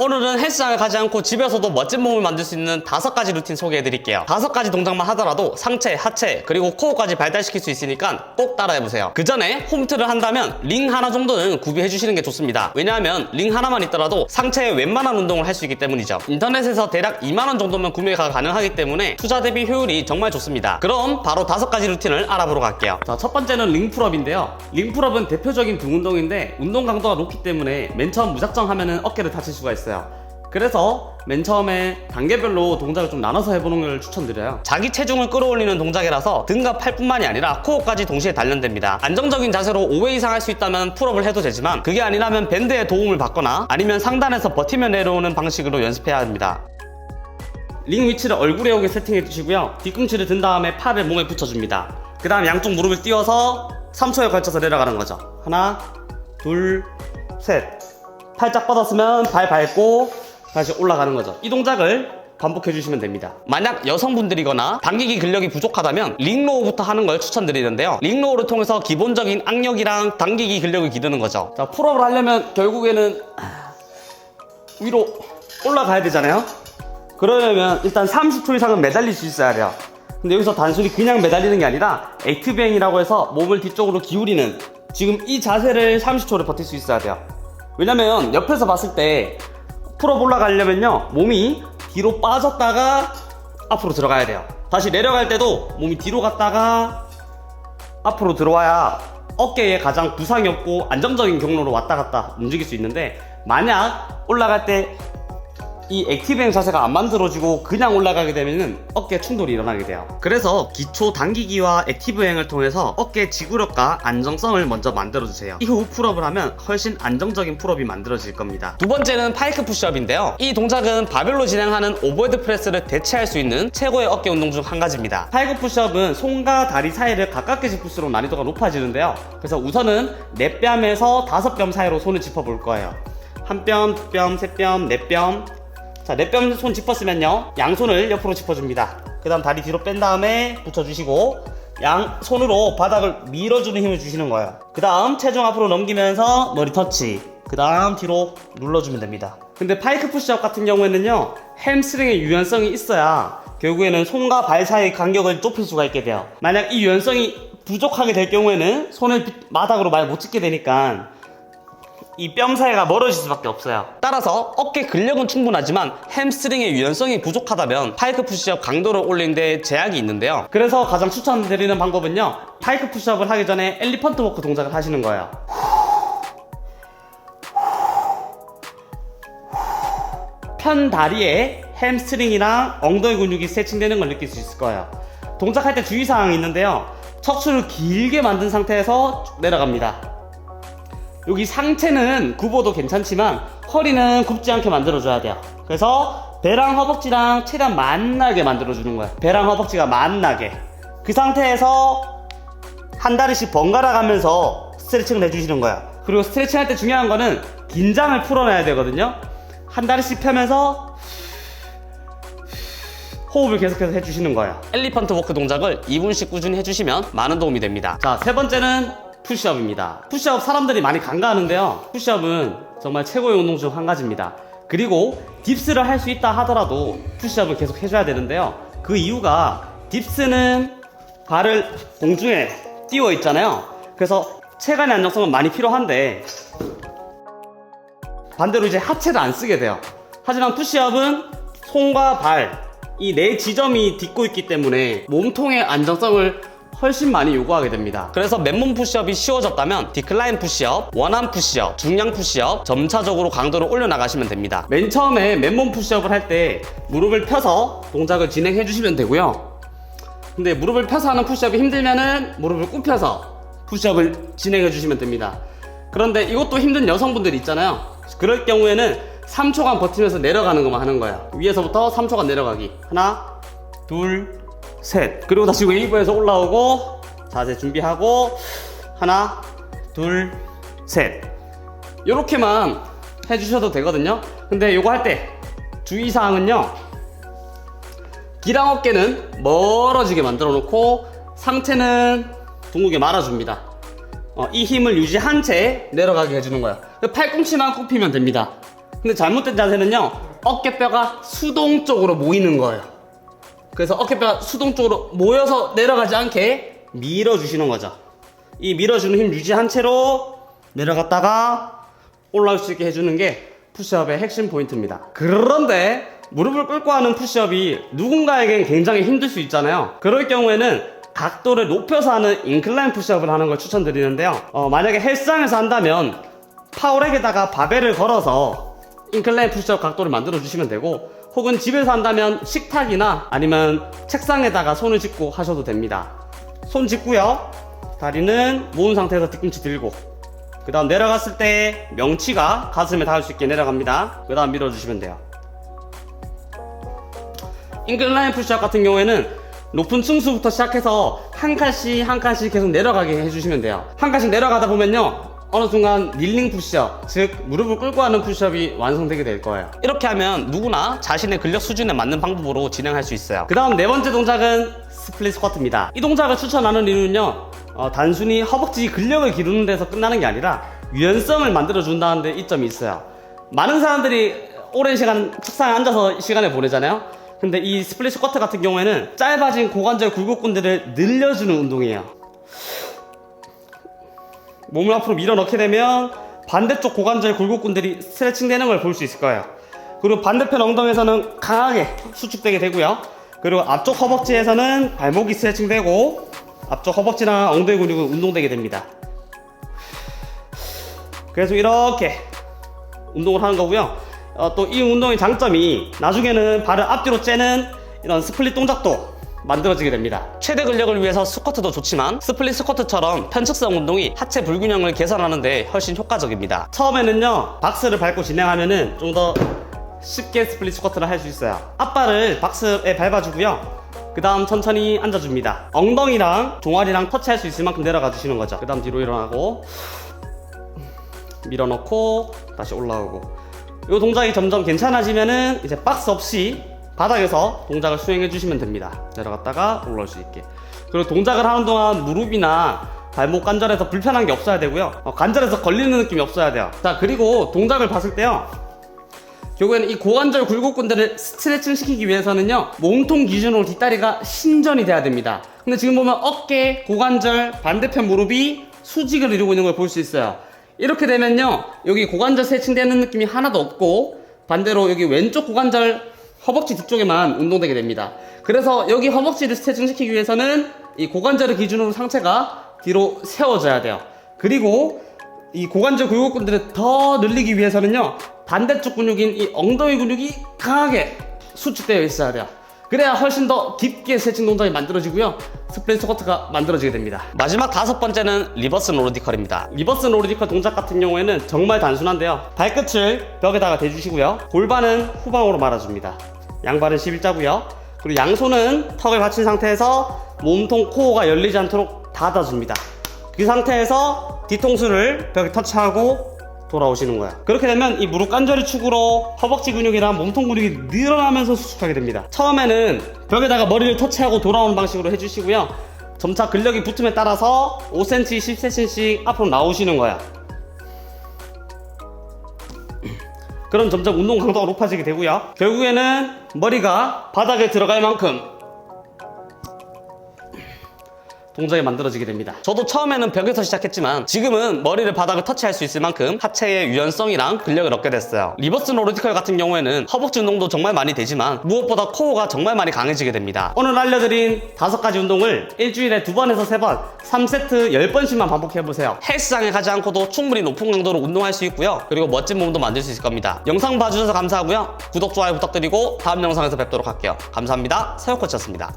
오늘은 헬스장을 가지 않고 집에서도 멋진 몸을 만들 수 있는 5가지 루틴 소개해드릴게요. 5가지 동작만 하더라도 상체, 하체, 그리고 코어까지 발달시킬 수 있으니까 꼭 따라해보세요. 그 전에 홈트를 한다면 링 하나 정도는 구비해주시는 게 좋습니다. 왜냐하면 링 하나만 있더라도 상체의 웬만한 운동을 할 수 있기 때문이죠. 인터넷에서 대략 2만원 정도면 구매가 가능하기 때문에 투자 대비 효율이 정말 좋습니다. 그럼 바로 5가지 루틴을 알아보러 갈게요. 자, 첫 번째는 링풀업인데요. 링풀업은 대표적인 등 운동인데 운동 강도가 높기 때문에 맨 처음 무작정 하면은 어깨를 다칠 수가 있어요. 그래서 맨 처음에 단계별로 동작을 좀 나눠서 해보는 걸 추천드려요. 자기 체중을 끌어올리는 동작이라서 등과 팔뿐만이 아니라 코어까지 동시에 단련됩니다. 안정적인 자세로 5회 이상 할 수 있다면 풀업을 해도 되지만 그게 아니라면 밴드의 도움을 받거나 아니면 상단에서 버티며 내려오는 방식으로 연습해야 합니다. 링 위치를 얼굴에 오게 세팅해 주시고요. 뒤꿈치를 든 다음에 팔을 몸에 붙여줍니다. 그 다음 양쪽 무릎을 띄워서 3초에 걸쳐서 내려가는 거죠. 하나, 둘, 셋. 팔짝 뻗었으면 발 밟고 다시 올라가는 거죠. 이 동작을 반복해 주시면 됩니다. 만약 여성분들이거나 당기기 근력이 부족하다면 링로우부터 하는 걸 추천드리는데요. 링로우를 통해서 기본적인 악력이랑 당기기 근력을 기르는 거죠. 자, 풀업을 하려면 결국에는 위로 올라가야 되잖아요. 그러려면 일단 30초 이상은 매달릴 수 있어야 돼요. 근데 여기서 단순히 그냥 매달리는 게 아니라 액티브행이라고 해서 몸을 뒤쪽으로 기울이는, 지금 이 자세를 30초를 버틸 수 있어야 돼요. 왜냐면 옆에서 봤을 때 풀업 올라가려면요, 몸이 뒤로 빠졌다가 앞으로 들어가야 돼요. 다시 내려갈 때도 몸이 뒤로 갔다가 앞으로 들어와야 어깨에 가장 부상이 없고 안정적인 경로로 왔다 갔다 움직일 수 있는데, 만약 올라갈 때 이 액티브행 자세가 안 만들어지고 그냥 올라가게 되면은 어깨 충돌이 일어나게 돼요. 그래서 기초 당기기와 액티브행을 통해서 어깨 지구력과 안정성을 먼저 만들어주세요. 이후 풀업을 하면 훨씬 안정적인 풀업이 만들어질 겁니다. 두 번째는 파이크 푸시업인데요. 이 동작은 바벨로 진행하는 오버헤드 프레스를 대체할 수 있는 최고의 어깨 운동 중 한 가지입니다. 파이크 푸시업은 손과 다리 사이를 가깝게 짚을수록 난이도가 높아지는데요. 그래서 우선은 4뺨에서 5뺨 사이로 손을 짚어볼 거예요. 1뺨, 2뺨, 3뺨, 4뺨. 자, 4뺨 손 짚었으면요, 양손을 옆으로 짚어줍니다. 그 다음 다리 뒤로 뺀 다음에 붙여주시고 양손으로 바닥을 밀어주는 힘을 주시는 거예요. 그 다음 체중 앞으로 넘기면서 머리 터치, 그 다음 뒤로 눌러주면 됩니다. 근데 파이크 푸시업 같은 경우에는요, 햄스트링의 유연성이 있어야 결국에는 손과 발 사이의 간격을 좁힐 수가 있게 돼요. 만약 이 유연성이 부족하게 될 경우에는 손을 바닥으로 많이 못 짚게 되니까 이 뺨 사이가 멀어질 수밖에 없어요. 따라서 어깨 근력은 충분하지만 햄스트링의 유연성이 부족하다면 파이크 푸시업 강도를 올리는 데 제약이 있는데요. 그래서 가장 추천드리는 방법은요, 파이크 푸시업을 하기 전에 엘리펀트 워크 동작을 하시는 거예요. 편 다리에 햄스트링이랑 엉덩이 근육이 스트레칭되는 걸 느낄 수 있을 거예요. 동작할 때 주의사항이 있는데요, 척추를 길게 만든 상태에서 쭉 내려갑니다. 여기 상체는 굽어도 괜찮지만 허리는 굽지 않게 만들어줘야 돼요. 그래서 배랑 허벅지랑 최대한 만나게 만들어주는 거예요. 배랑 허벅지가 만나게. 그 상태에서 한 다리씩 번갈아 가면서 스트레칭을 해주시는 거예요. 그리고 스트레칭 할 때 중요한 거는 긴장을 풀어내야 되거든요. 한 다리씩 펴면서 호흡을 계속해서 해주시는 거예요. 엘리펀트 워크 동작을 2분씩 꾸준히 해주시면 많은 도움이 됩니다. 자, 세 번째는 푸시업입니다. 푸시업 사람들이 많이 간과하는데요, 푸시업은 정말 최고의 운동 중 한 가지입니다. 그리고 딥스를 할 수 있다 하더라도 푸시업을 계속 해줘야 되는데요, 그 이유가 딥스는 발을 공중에 띄워 있잖아요. 그래서 체간의 안정성은 많이 필요한데 반대로 이제 하체를 안 쓰게 돼요. 하지만 푸시업은 손과 발, 이 네 지점이 딛고 있기 때문에 몸통의 안정성을 훨씬 많이 요구하게 됩니다. 그래서 맨몸 푸시업이 쉬워졌다면 디클라인 푸시업, 원암 푸시업, 중량 푸시업 점차적으로 강도를 올려나가시면 됩니다. 맨 처음에 맨몸 푸시업을 할 때 무릎을 펴서 동작을 진행해 주시면 되고요. 근데 무릎을 펴서 하는 푸시업이 힘들면은 무릎을 굽혀서 푸시업을 진행해 주시면 됩니다. 그런데 이것도 힘든 여성분들 있잖아요. 그럴 경우에는 3초간 버티면서 내려가는 것만 하는 거예요. 위에서부터 3초간 내려가기. 하나, 둘, 셋. 그리고 다시 웨이브에서 올라오고 자세 준비하고 하나, 둘, 셋. 요렇게만 해주셔도 되거든요. 근데 요거 할 때 주의사항은요, 기랑 어깨는 멀어지게 만들어 놓고 상체는 둥글게 말아줍니다. 이 힘을 유지한 채 내려가게 해주는 거예요. 팔꿈치만 굽히면 됩니다. 근데 잘못된 자세는요, 어깨뼈가 수동적으로 모이는 거예요. 그래서 어깨뼈가 수동적으로 모여서 내려가지 않게 밀어주시는 거죠. 이 밀어주는 힘 유지한 채로 내려갔다가 올라올 수 있게 해주는 게 푸시업의 핵심 포인트입니다. 그런데 무릎을 꿇고 하는 푸시업이 누군가에겐 굉장히 힘들 수 있잖아요. 그럴 경우에는 각도를 높여서 하는 인클라인 푸시업을 하는 걸 추천드리는데요. 만약에 헬스장에서 한다면 파워렉에다가 바벨을 걸어서 인클라인 푸시업 각도를 만들어 주시면 되고, 혹은 집에서 한다면 식탁이나 아니면 책상에다가 손을 짚고 하셔도 됩니다. 손 짚고요, 다리는 모은 상태에서 뒤꿈치 들고, 그 다음 내려갔을 때 명치가 가슴에 닿을 수 있게 내려갑니다. 그 다음 밀어주시면 돼요. 인클라인 푸시업 같은 경우에는 높은 층수부터 시작해서 한 칸씩 한 칸씩 계속 내려가게 해주시면 돼요. 한 칸씩 내려가다 보면요, 어느 순간 닐링 푸시업, 즉 무릎을 꿇고 하는 푸시업이 완성되게 될 거예요. 이렇게 하면 누구나 자신의 근력 수준에 맞는 방법으로 진행할 수 있어요. 그 다음 네 번째 동작은 스플릿 스쿼트입니다. 이 동작을 추천하는 이유는요, 단순히 허벅지 근력을 기르는 데서 끝나는 게 아니라 유연성을 만들어 준다는 데 이점이 있어요. 많은 사람들이 오랜 시간 책상에 앉아서 시간을 보내잖아요. 근데 이 스플릿 스쿼트 같은 경우에는 짧아진 고관절 굴곡근들을 늘려주는 운동이에요. 몸을 앞으로 밀어넣게 되면 반대쪽 고관절 굴곡근들이 스트레칭 되는 걸 볼 수 있을 거예요. 그리고 반대편 엉덩이에서는 강하게 수축되게 되고요. 그리고 앞쪽 허벅지에서는 발목이 스트레칭 되고 앞쪽 허벅지나 엉덩이 근육은 운동되게 됩니다. 그래서 이렇게 운동을 하는 거고요. 또 이 운동의 장점이 나중에는 발을 앞뒤로 째는 이런 스플릿 동작도 만들어지게 됩니다. 최대 근력을 위해서 스쿼트도 좋지만 스플릿 스쿼트처럼 편측성 운동이 하체 불균형을 개선하는 데 훨씬 효과적입니다. 처음에는요, 박스를 밟고 진행하면은 좀 더 쉽게 스플릿 스쿼트를 할 수 있어요. 앞발을 박스에 밟아주고요, 그 다음 천천히 앉아줍니다. 엉덩이랑 종아리랑 터치할 수 있을 만큼 내려가 주시는 거죠. 그 다음 뒤로 일어나고 밀어넣고 다시 올라오고, 이 동작이 점점 괜찮아지면은 이제 박스 없이 바닥에서 동작을 수행해 주시면 됩니다. 내려갔다가 올라올 수 있게. 그리고 동작을 하는 동안 무릎이나 발목 관절에서 불편한 게 없어야 되고요, 관절에서 걸리는 느낌이 없어야 돼요. 자, 그리고 동작을 봤을 때요, 결국에는 이 고관절 굴곡근들을 스트레칭 시키기 위해서는요, 몸통 기준으로 뒷다리가 신전이 돼야 됩니다. 근데 지금 보면 어깨, 고관절, 반대편 무릎이 수직을 이루고 있는 걸 볼 수 있어요. 이렇게 되면요, 여기 고관절 스트레칭 되는 느낌이 하나도 없고, 반대로 여기 왼쪽 고관절 허벅지 뒤쪽에만 운동되게 됩니다. 그래서 여기 허벅지를 스트레칭 시키기 위해서는 이 고관절을 기준으로 상체가 뒤로 세워져야 돼요. 그리고 이 고관절 굴곡근들을 더 늘리기 위해서는요, 반대쪽 근육인 이 엉덩이 근육이 강하게 수축되어 있어야 돼요. 그래야 훨씬 더 깊게 스트레칭 동작이 만들어지고요, 스플릿 스쿼트가 만들어지게 됩니다. 마지막 다섯 번째는 리버스 로우디컬입니다. 리버스 로우디컬 동작 같은 경우에는 정말 단순한데요, 발끝을 벽에다가 대주시고요, 골반은 후방으로 말아줍니다. 양발은 11자고요, 그리고 양손은 턱을 받친 상태에서 몸통 코어가 열리지 않도록 닫아줍니다. 그 상태에서 뒤통수를 벽에 터치하고 돌아오시는 거야. 그렇게 되면 이 무릎 관절의 축으로 허벅지 근육이랑 몸통 근육이 늘어나면서 수축하게 됩니다. 처음에는 벽에다가 머리를 터치하고 돌아오는 방식으로 해주시고요, 점차 근력이 붙음에 따라서 5cm, 10cm씩 앞으로 나오시는 거야. 그럼 점점 운동 강도가 높아지게 되고요, 결국에는 머리가 바닥에 들어갈 만큼 동작이 만들어지게 됩니다. 저도 처음에는 벽에서 시작했지만 지금은 머리를 바닥을 터치할 수 있을 만큼 하체의 유연성이랑 근력을 얻게 됐어요. 리버스 로우디컬 같은 경우에는 허벅지 운동도 정말 많이 되지만 무엇보다 코어가 정말 많이 강해지게 됩니다. 오늘 알려드린 5가지 운동을 일주일에 2번에서 3번 3세트 10번씩만 반복해보세요. 헬스장에 가지 않고도 충분히 높은 강도로 운동할 수 있고요, 그리고 멋진 몸도 만들 수 있을 겁니다. 영상 봐주셔서 감사하고요, 구독, 좋아요 부탁드리고 다음 영상에서 뵙도록 할게요. 감사합니다. 세호코치였습니다.